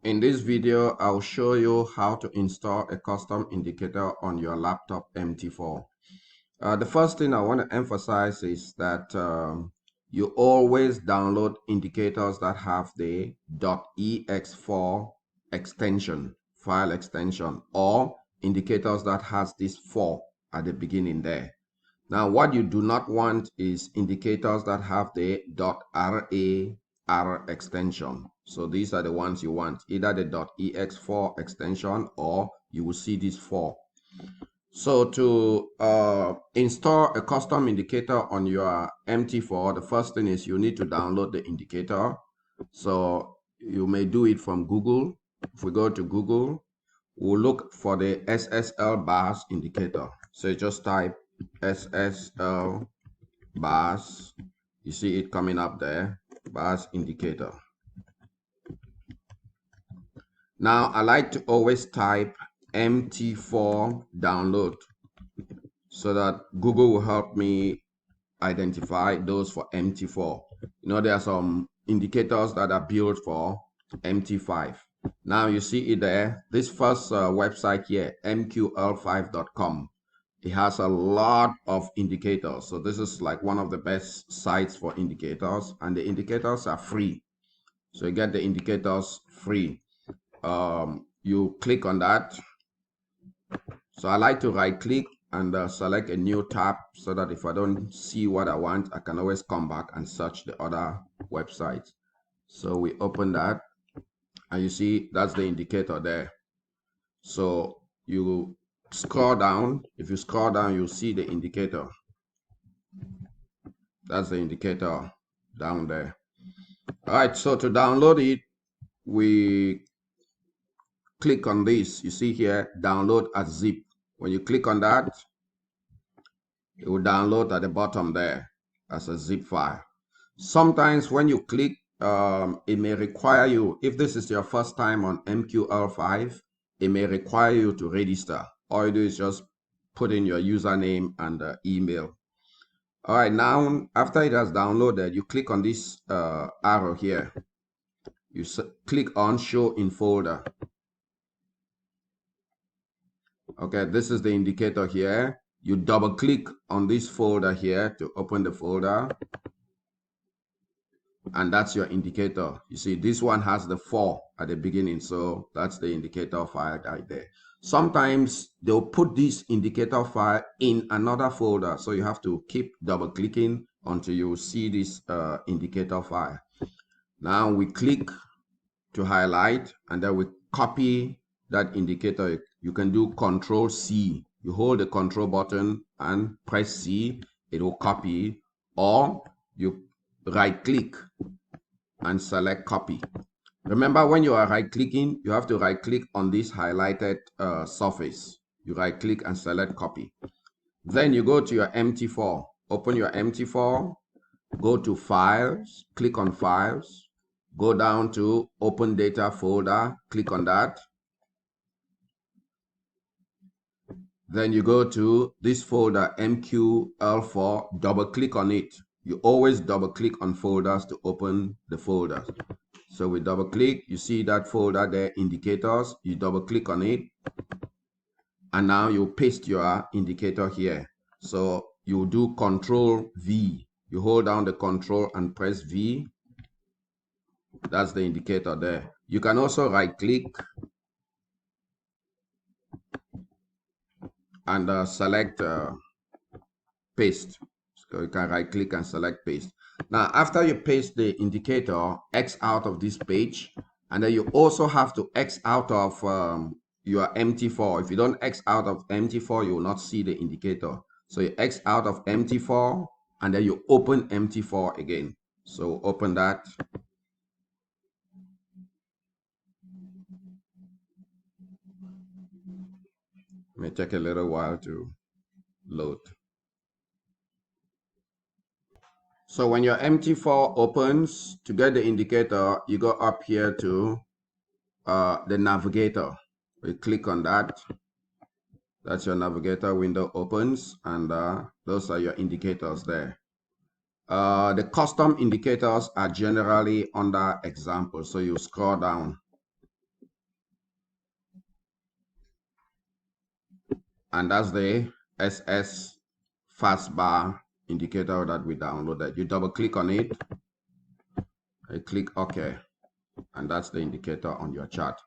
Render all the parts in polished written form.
In this video, I'll show you how to install a custom indicator on your laptop MT4. The first thing I want to emphasize is that you always download indicators that have the .ex4 extension, file extension, or indicators that has this 4 at the beginning there. Now, what you do not want is indicators that have the .rar extension. So these are the ones you want, either the .ex4 extension or you will see this 4. So to install a custom indicator on your MT4, the first thing is you need to download the indicator. So you may do it from Google. If we go to Google, we'll look for the SSL bars indicator. So you just type SSL bars. You see it coming up there, bars indicator. Now I like to always type MT4 download so that Google will help me identify those for MT4. You know, there are some indicators that are built for MT5. Now you see it there. This first website here, mql5.com. It has a lot of indicators. So this is like one of the best sites for indicators, and the indicators are free. So you get the indicators free. You click on that. So I like to right click and select a new tab so that if I don't see what I want, I can always come back and search the other websites. So we open that and you see that's the indicator there. So you scroll down. If you scroll down, you'll see the indicator. That's the indicator down there. All right, so to download it, we click on this. You see here, download as zip. When you click on that, it will download at the bottom there as a zip file. Sometimes when you click, it may require you, if this is your first time on MQL5, it may require you to register. All you do is just put in your username and email. All right, now after it has downloaded, you click on this arrow here. You click on show in folder. Okay, this is the indicator here. You double click on this folder here to open the folder. And that's your indicator. You see, this one has the 4 at the beginning. So that's the indicator file right there. Sometimes they'll put this indicator file in another folder. So you have to keep double clicking until you see this indicator file. Now we click to highlight and then we copy that indicator. You can do Control C. You hold the control button and press C, it will copy, or you right click and select copy. Remember, when you are right clicking, you have to right click on this highlighted surface. You right click and select copy. Then you go to your MT4, open your MT4, go to files, click on files, go down to open data folder, click on that. Then you go to this folder, MQL4, double click on it. You always double click on folders to open the folders. So we double click, you see that folder there, indicators, you double click on it. And now you paste your indicator here. So you do Control V. You hold down the control and press V. That's the indicator there. You can also right click and select paste. So you can right click and select paste. Now, after you paste the indicator, X out of this page, and then you also have to X out of your MT4. If you don't X out of MT4, you will not see the indicator. So you X out of MT4, and then you open MT4 again. So open that. It may take a little while to load. So when your MT4 opens, to get the indicator, you go up here to the navigator. We click on that. That's your navigator window opens, and those are your indicators there. The custom indicators are generally under example. So you scroll down. and that's the SS fastbar indicator that we downloaded. You double click on it, I click OK, and that's the indicator on your chart.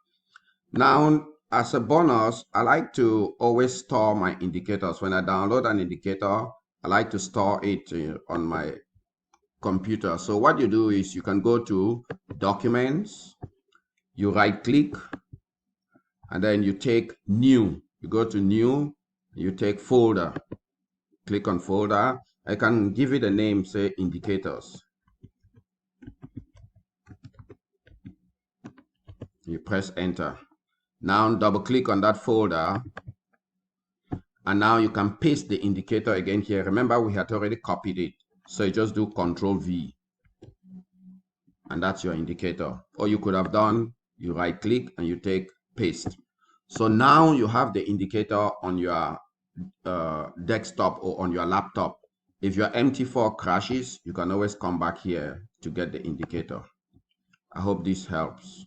Now, as a bonus, I like to always store my indicators. When I download an indicator, I like to store it on my computer. So what you do is you can go to Documents, you right click, and then you take New. You go to New, you take Folder, click on Folder. I can give it a name, say Indicators. You press Enter. Now double click on that folder, and now you can paste the indicator again here. Remember, we had already copied it, so you just do Control V, and that's your indicator. Or you could have done, you right click and you take Paste. So now you have the indicator on your desktop or on your laptop. If your MT4 crashes, you can always come back here to get the indicator. I hope this helps.